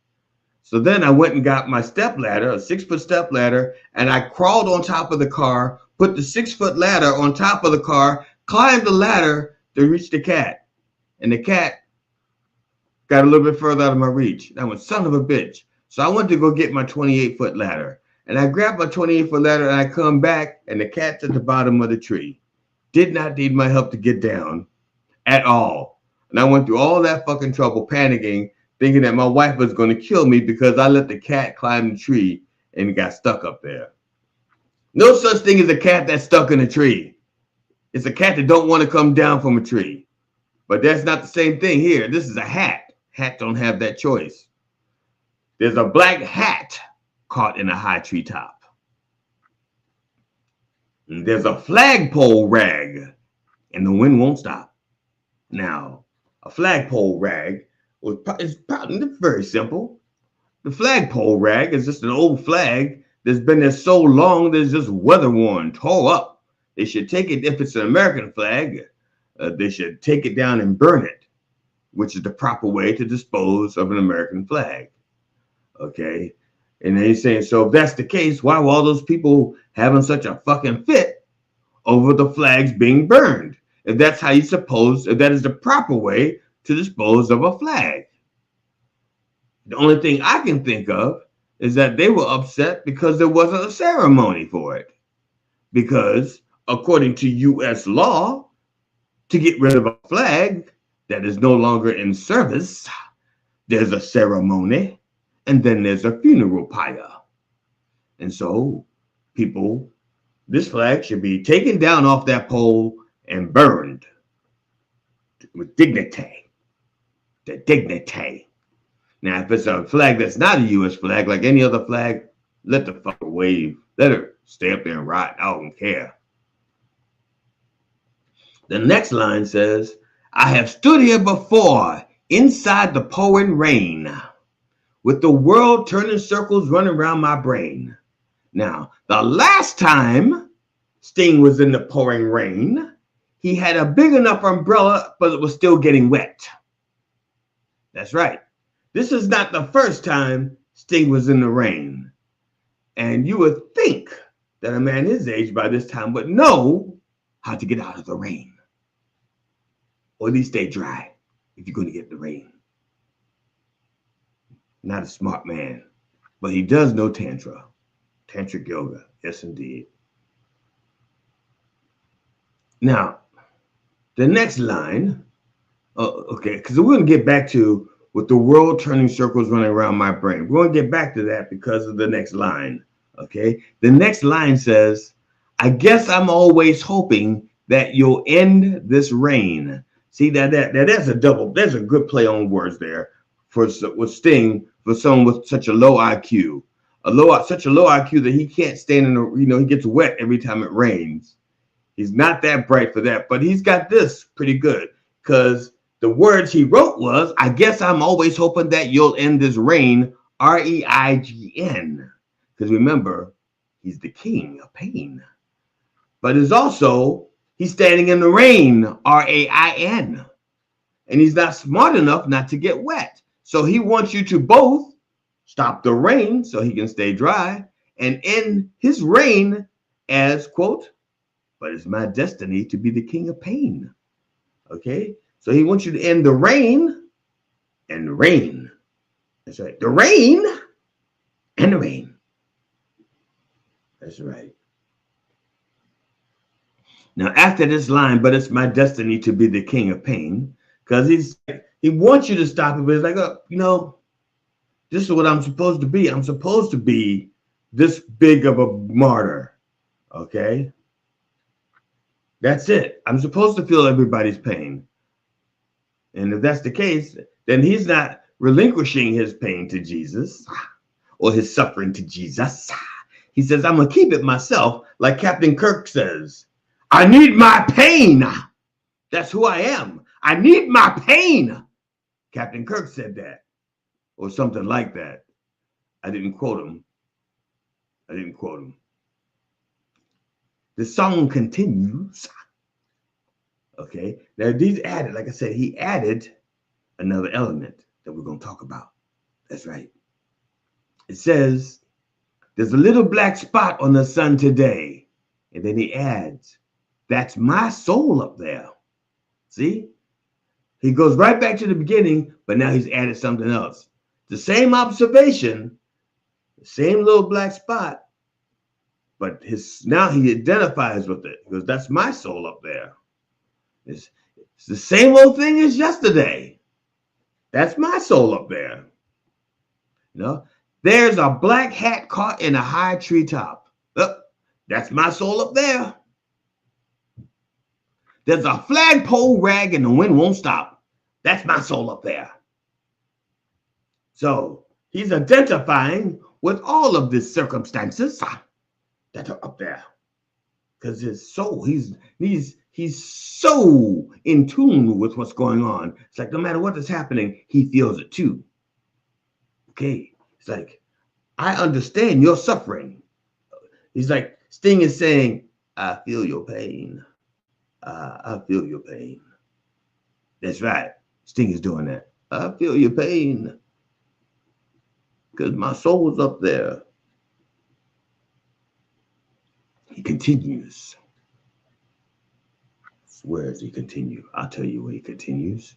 Speaker 2: So then I went and got my step ladder, a 6-foot step ladder, and I crawled on top of the car, put the 6-foot ladder on top of the car, climbed the ladder to reach the cat. And the cat got a little bit further out of my reach. I went, son of a bitch. So I went to go get my 28-foot ladder. And I grabbed my 28-foot ladder, and I come back, and the cat's at the bottom of the tree. Did not need my help to get down. at all. And I went through all that fucking trouble panicking, thinking that my wife was going to kill me because I let the cat climb the tree and got stuck up there. No such thing as a cat that's stuck in a tree. It's a cat that don't want to come down from a tree. But that's not the same thing here. This is a hat. Hat don't have that choice. There's a black hat caught in a high treetop. And there's a flagpole rag, and the wind won't stop. Now, a flagpole rag is probably very simple. The flagpole rag is just an old flag that's been there so long that it's just weather worn, tore up. They should take it, if it's an American flag, they should take it down and burn it, which is the proper way to dispose of an American flag. Okay? And then he's saying, so if that's the case, why were all those people having such a fucking fit over the flags being burned? If that's how you suppose, if that is the proper way to dispose of a flag. The only thing I can think of is that they were upset because there wasn't a ceremony for it. Because according to U.S. law, to get rid of a flag that is no longer in service, there's a ceremony and then there's a funeral pyre. And so people, this flag should be taken down off that pole and burned with dignity. The dignity. Now, if it's a flag that's not a U.S. flag, like any other flag, let the fucker wave. Let her stay up there and rot. I don't care. The next line says, I have stood here before inside the pouring rain with the world turning circles running around my brain. Now, the last time Sting was in the pouring rain, he had a big enough umbrella, but it was still getting wet. That's right. This is not the first time Sting was in the rain. And you would think that a man his age by this time would know how to get out of the rain. Or at least stay dry if you're going to get the rain. Not a smart man, but he does know Tantra. Tantric yoga. Yes, indeed. Now, the next line, okay, because we're going to get back to with the world turning circles running around my brain. We're going to get back to that because of the next line, okay? The next line says, I guess I'm always hoping that you'll end this reign. See, that's a double, there's a good play on words there for with Sting, for someone with such a low IQ. Such a low IQ that he can't stand in the, he gets wet every time it rains. He's not that bright for that, but he's got this pretty good because the words he wrote was, I guess I'm always hoping that you'll end this reign, R-E-I-G-N. Because remember, he's the king of pain. But it's also, he's standing in the rain, R-A-I-N. And he's not smart enough not to get wet. So he wants you to both stop the rain so he can stay dry and end his reign as, quote, but it's my destiny to be the king of pain. Okay? So he wants you to end the rain and the rain. That's right. The rain and the rain. That's right. Now, after this line, but it's my destiny to be the king of pain, because he wants you to stop it, but it's like, this is what I'm supposed to be. I'm supposed to be this big of a martyr. Okay? That's it. I'm supposed to feel everybody's pain. And if that's the case, then he's not relinquishing his pain to Jesus or his suffering to Jesus. He says, I'm going to keep it myself, like Captain Kirk says. I need my pain. That's who I am. I need my pain. Captain Kirk said that, or something like that. I didn't quote him. The song continues. Okay, now these added, like I said, he added another element that we're going to talk about. That's right. It says, there's a little black spot on the sun today. And then he adds, that's my soul up there. See? He goes right back to the beginning, but now he's added something else. The same observation, the same little black spot, but now he identifies with it because that's my soul up there. It's the same old thing as yesterday. That's my soul up there. You know, there's a black hat caught in a high treetop. That's my soul up there. There's a flagpole rag and the wind won't stop. That's my soul up there. So he's identifying with all of these circumstances that are up there. Because his soul, he's so in tune with what's going on. It's like no matter what is happening, he feels it too. Okay. It's like, I understand your suffering. He's like, Sting is saying, I feel your pain. I feel your pain. That's right. Sting is doing that. I feel your pain. Because my soul is up there. He continues. Where does he continue? I'll tell you where he continues.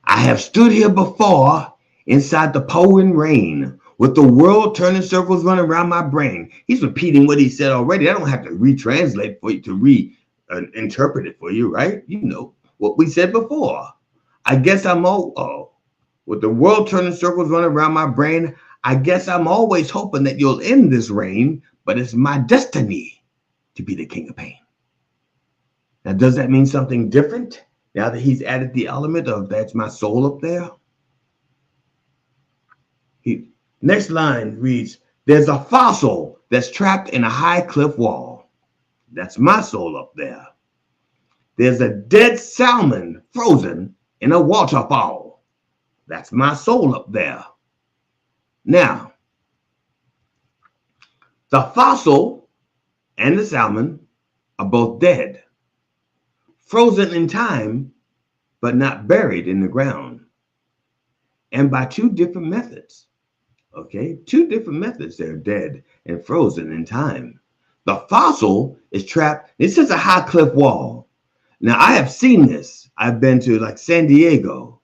Speaker 2: I have stood here before inside the pouring rain with the world turning circles running around my brain. He's repeating what he said already. I don't have to retranslate for you to reinterpret it for you, right? You know what we said before. I guess I'm with the world turning circles running around my brain. I guess I'm always hoping that you'll end this reign, but it's my destiny to be the king of pain. Now, does that mean something different now that he's added the element of that's my soul up there? Next line reads, there's a fossil that's trapped in a high cliff wall. That's my soul up there. There's a dead salmon frozen in a waterfall. That's my soul up there. Now, the fossil and the salmon are both dead, frozen in time, but not buried in the ground. And by two different methods. Okay, two different methods. They're dead and frozen in time. The fossil is trapped. This is a high cliff wall. Now, I have seen this. I've been to like San Diego.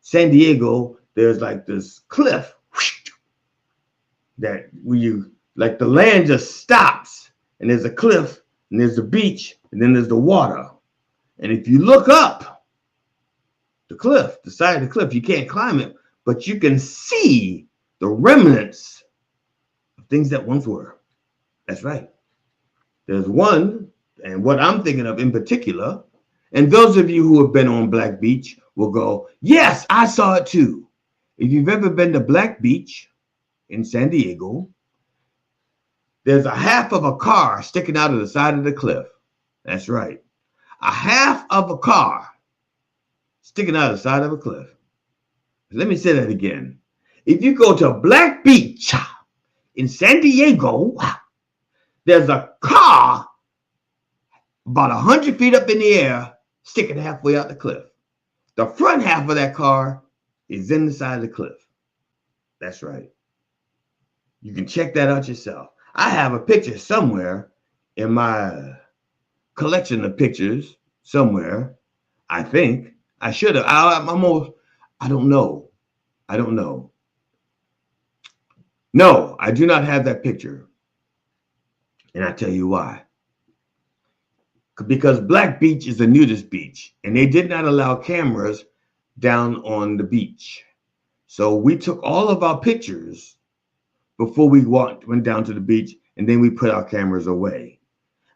Speaker 2: San Diego, there's like this cliff that where you, like the land just stops and there's a cliff and there's a beach and then there's the water. And if you look up the cliff, the side of the cliff, you can't climb it, but you can see the remnants of things that once were. That's right. There's one, and what I'm thinking of in particular, and those of you who have been on Black Beach will go, yes, I saw it too. If you've ever been to Black Beach in San Diego, there's a half of a car sticking out of the side of the cliff. That's right. A half of a car sticking out of the side of a cliff. Let me say that again. If you go to Black Beach in San Diego, there's a car about 100 feet up in the air sticking halfway out the cliff. The front half of that car is in the side of the cliff. That's right. You can check that out yourself. I have a picture somewhere in my collection of pictures somewhere. I think I should have. I don't know. No, I do not have that picture. And I tell you why. Because Black Beach is a nudist beach and they did not allow cameras down on the beach. So we took all of our pictures before we went down to the beach, and then we put our cameras away.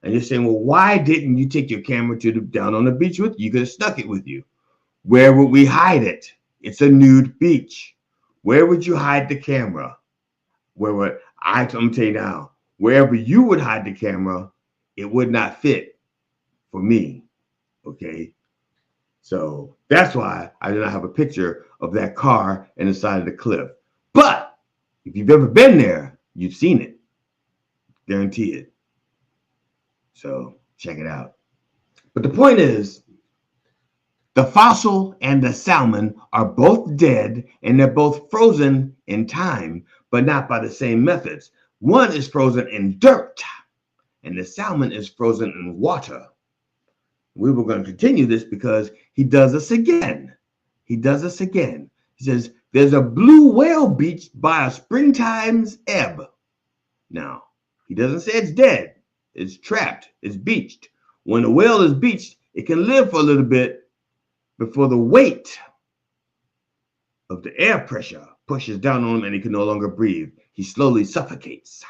Speaker 2: And you're saying, well, why didn't you take your camera down on the beach with you? You could have stuck it with you. Where would we hide it? It's a nude beach. Where would you hide the camera? I'm telling you now, wherever you would hide the camera, it would not fit for me. Okay. So that's why I did not have a picture of that car and the side of the cliff. But if you've ever been there, you've seen it. Guarantee it. So check it out. But the point is, the fossil and the salmon are both dead and they're both frozen in time, but not by the same methods. One is frozen in dirt and the salmon is frozen in water. We were going to continue this because he does us again. He says, there's a blue whale beached by a springtime's ebb. Now, he doesn't say it's dead. It's trapped. It's beached. When a whale is beached, it can live for a little bit, before the weight of the air pressure pushes down on him and he can no longer breathe. He slowly suffocates.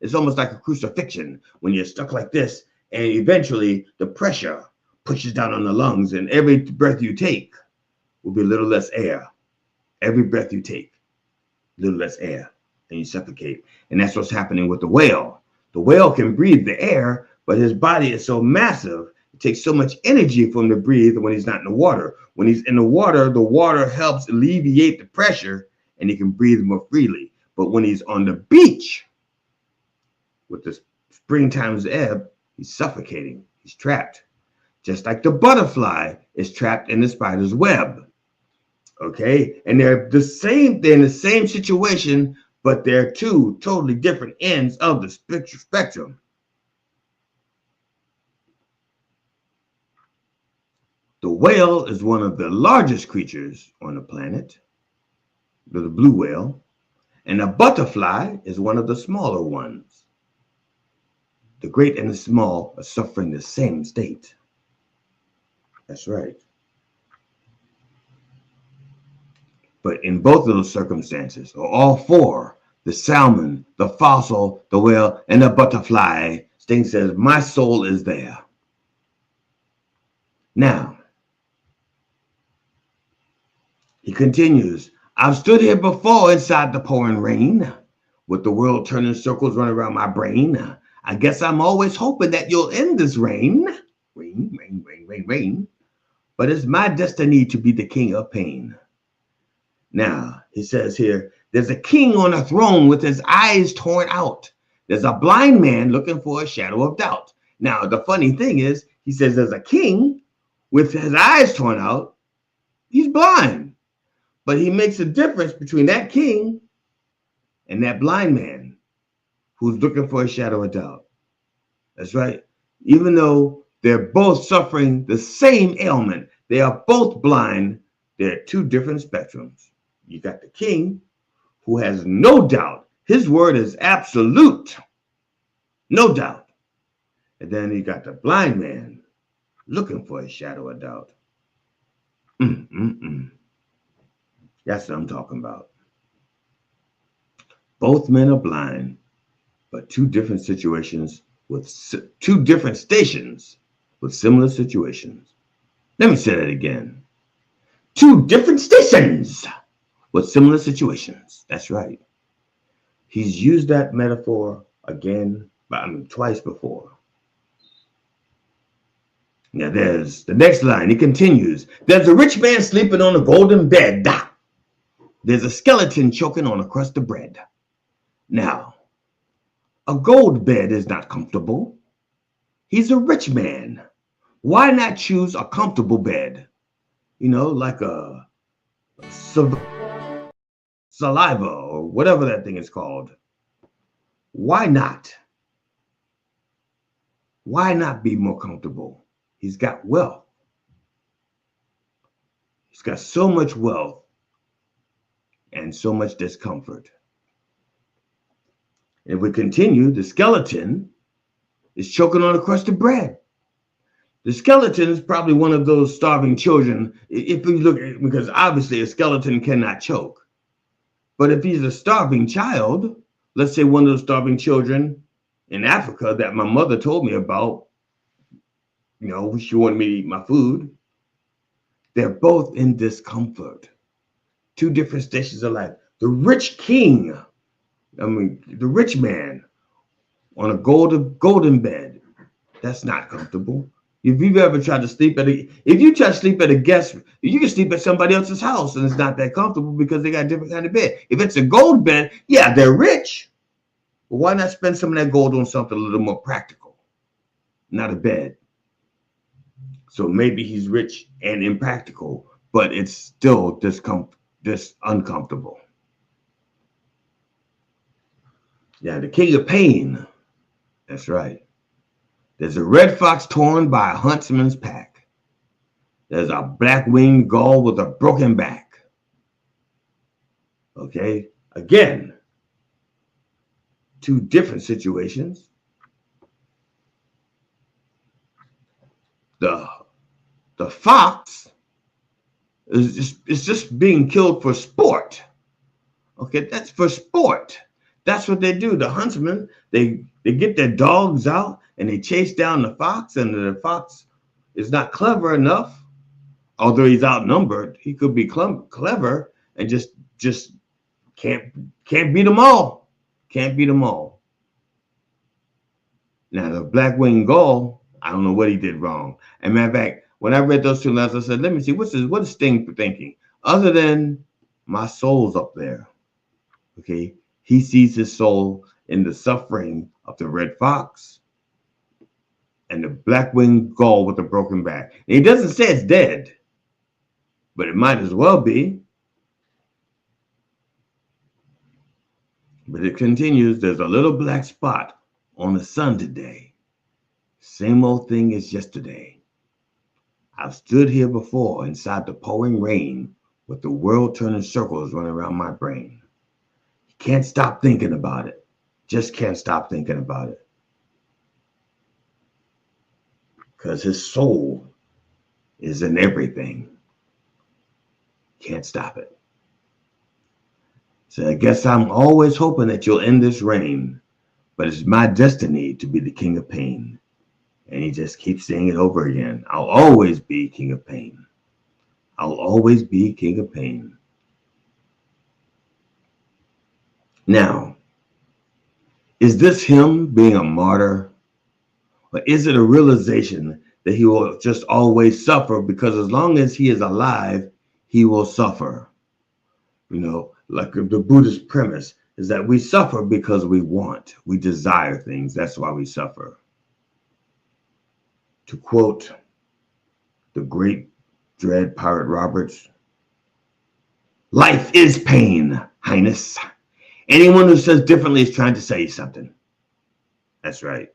Speaker 2: It's almost like a crucifixion when you're stuck like this, and eventually the pressure pushes down on the lungs, and every breath you take will be a little less air. Every breath you take, a little less air, and you suffocate. And that's what's happening with the whale. The whale can breathe the air, but his body is so massive, it takes so much energy for him to breathe when he's not in the water. When he's in the water helps alleviate the pressure, and he can breathe more freely. But when he's on the beach, with the springtime's ebb, he's suffocating. He's trapped. Just like the butterfly is trapped in the spider's web. Okay? And they're in the same situation, but they're two totally different ends of the spectrum. The whale is one of the largest creatures on the planet, the blue whale, and the butterfly is one of the smaller ones. The great and the small are suffering the same state. That's right. But in both of those circumstances, or all four, the salmon, the fossil, the whale, and the butterfly, Sting says, my soul is there. Now, he continues, I've stood here before inside the pouring rain, with the world turning circles running around my brain. I guess I'm always hoping that you'll end this rain. Rain, rain, rain, rain, rain. But it's my destiny to be the king of pain. Now, he says here, there's a king on a throne with his eyes torn out. There's a blind man looking for a shadow of doubt. Now, the funny thing is, he says there's a king with his eyes torn out. He's blind. But he makes a difference between that king and that blind man who's looking for a shadow of doubt. That's right. Even though they're both suffering the same ailment, they are both blind. They're two different spectrums. You got the king who has no doubt. His word is absolute. No doubt. And then you got the blind man looking for a shadow of doubt. That's what I'm talking about. Both men are blind, but two different situations with two different stations with similar situations. Let me say that again. Two different stations with similar situations. That's right. He's used that metaphor twice before. Now there's the next line. He continues. There's a rich man sleeping on a golden bed. There's a skeleton choking on a crust of bread. Now, a gold bed is not comfortable. He's a rich man. Why not choose a comfortable bed? You know, like a saliva or whatever that thing is called. Why not? Why not be more comfortable? He's got wealth. He's got so much wealth and so much discomfort. If we continue, the skeleton is choking on a crust of bread. The skeleton is probably one of those starving children. If we look at, because obviously a skeleton cannot choke. But if he's a starving child, let's say one of those starving children in Africa that my mother told me about, you know, she wanted me to eat my food. They're both in discomfort. Two different stations of life. The rich king, the rich man on a golden bed, that's not comfortable. If you've ever tried to sleep if you try to sleep at a guest, you can sleep at somebody else's house and it's not that comfortable because they got a different kind of bed. If it's a gold bed, yeah, they're rich. But why not spend some of that gold on something a little more practical? Not a bed. So maybe he's rich and impractical, but it's still uncomfortable. Yeah, the king of pain. That's right. There's a red fox torn by a huntsman's pack. There's a black-winged gull with a broken back. Okay, again, two different situations. The fox It's just being killed for sport. Okay, that's for sport. That's what they do. The huntsmen, they get their dogs out and they chase down the fox, and the fox is not clever enough. Although he's outnumbered, he could be clever and just can't beat them all. Can't beat them all. Now the black-winged gull, I don't know what he did wrong. And matter of fact, when I read those two lines, I said, let me see, what is Sting thinking? Other than my soul's up there. Okay, he sees his soul in the suffering of the red fox and the black-winged gull with the broken back. And he doesn't say it's dead, but it might as well be. But it continues, there's a little black spot on the sun today. Same old thing as yesterday. I've stood here before inside the pouring rain with the world turning circles running around my brain. Can't stop thinking about it. Just can't stop thinking about it. Because his soul is in everything. Can't stop it. So I guess I'm always hoping that you'll end this reign, but it's my destiny to be the king of pain. And he just keeps saying it over again. I'll always be king of pain. I'll always be king of pain. Now, is this him being a martyr? Or is it a realization that he will just always suffer because as long as he is alive, he will suffer? You know, like the Buddhist premise is that we suffer because we want, we desire things. That's why we suffer. To quote the great Dread Pirate Roberts, life is pain, Highness. Anyone who says differently is trying to say something. That's right.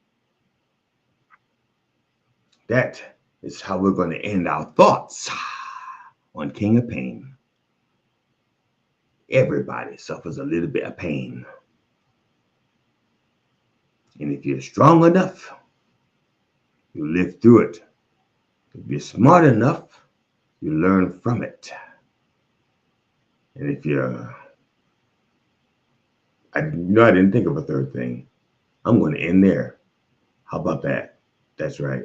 Speaker 2: That is how we're going to end our thoughts on King of Pain. Everybody suffers a little bit of pain. And if you're strong enough, you live through it. If you're smart enough, you learn from it. And if you're... I didn't think of a third thing. I'm going to end there. How about that? That's right.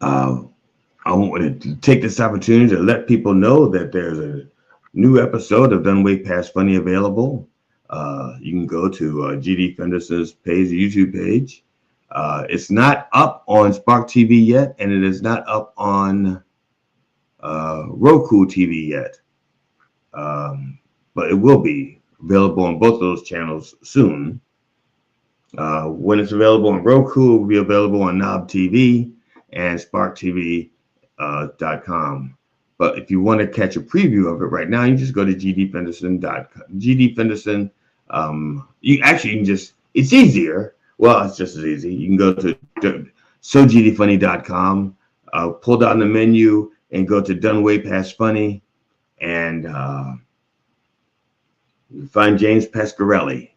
Speaker 2: I want to take this opportunity to let people know that there's a new episode of Done Way Past Funny available. You can go to GD Fenderson's page, YouTube page. It's not up on Spark TV yet, and it is not up on Roku TV yet. But it will be available on both those channels soon. When it's available on Roku, it will be available on Knob TV and SparkTV.com. But if you want to catch a preview of it right now, you just go to gdfenderson.com. GD Fenderson. You can just, it's easier. Well, it's just as easy. You can go to sogdfunny.com, pull down the menu and go to Done Way Past Funny, and you find James Pescatelli.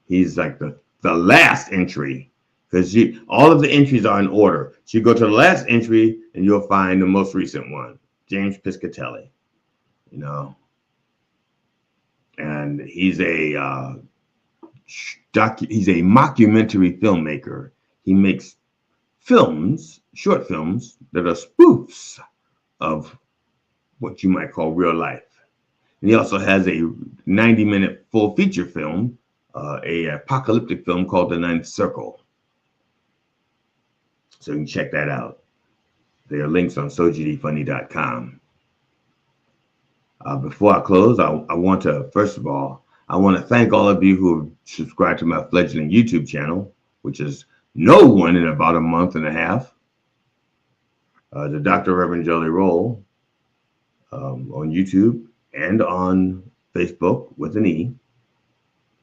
Speaker 2: He's like the last entry, because all of the entries are in order. So you go to the last entry and you'll find the most recent one, James Pescatelli. You know, and he's a mockumentary filmmaker. He makes films, short films that are spoofs of what you might call real life. And he also has a 90-minute full feature film, a apocalyptic film called The Ninth Circle. So you can check that out. There are links on sogdfunny.com. Before I close, I want to, first of all, I want to thank all of you who have subscribed to my fledgling YouTube channel, which is no one in about a month and a half. The Dr. Reverend Jelly Roll on YouTube and on Facebook with an E.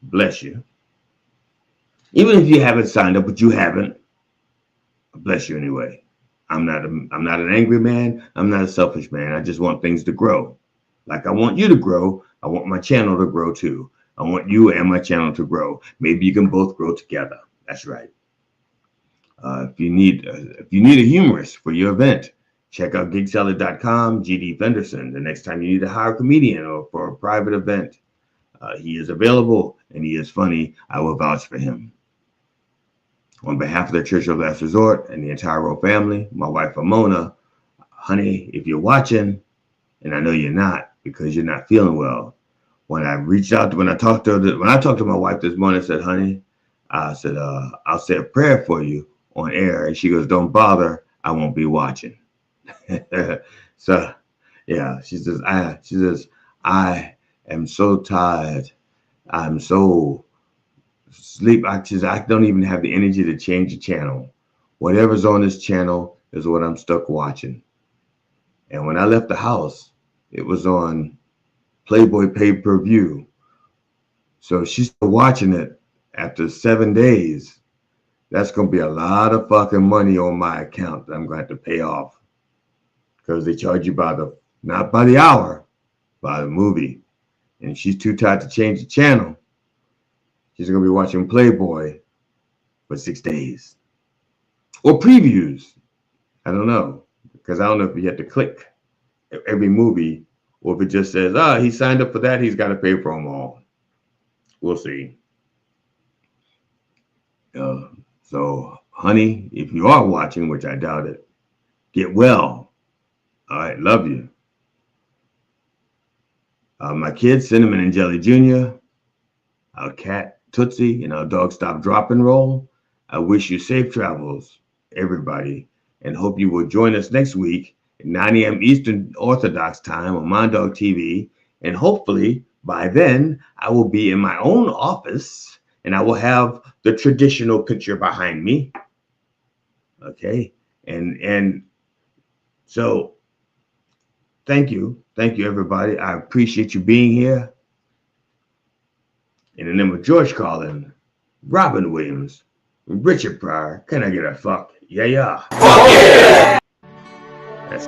Speaker 2: Bless you. Even if you haven't signed up, but you haven't, bless you anyway. I'm not an angry man. I'm not a selfish man. I just want things to grow. Like I want you to grow. I want my channel to grow too. I want you and my channel to grow. Maybe you can both grow together. That's right. If you need a humorist for your event, check out gigseller.com, GD Fenderson. The next time you need to hire a comedian or for a private event, he is available and he is funny. I will vouch for him. On behalf of the Church of Last Resort and the entire royal family, my wife Ramona, honey, if you're watching, and I know you're not because you're not feeling well. When I talked to my wife this morning, I said, honey, I said, I'll say a prayer for you on air. And she goes, don't bother. I won't be watching. So, yeah, she says, I am so tired. I'm so sleep. I don't even have the energy to change the channel. Whatever's on this channel is what I'm stuck watching. And when I left the house, it was on Playboy pay-per-view. So she's still watching it after 7 days. That's going to be a lot of fucking money on my account that I'm going to have to pay off. Because they charge you not by the hour, by the movie. And she's too tired to change the channel. She's going to be watching Playboy for 6 days. Or previews. I don't know. Because I don't know if you have to click every movie or if it just says, he signed up for that, he's got to pay for them all. We'll see. So, honey, if you are watching, which I doubt it, get well. All right, love you. My kids, Cinnamon and Jelly Jr., our cat, Tootsie, and our dog, Stop, Drop, and Roll. I wish you safe travels, everybody, and hope you will join us next week at 9 a.m. Eastern Orthodox time on Mondog TV. And hopefully by then I will be in my own office and I will have the traditional picture behind me. Okay. And so thank you, everybody. I appreciate you being here. In the name of George Carlin, Robin Williams, Richard Pryor, can I get a fuck? Yeah. Fuck yeah! That's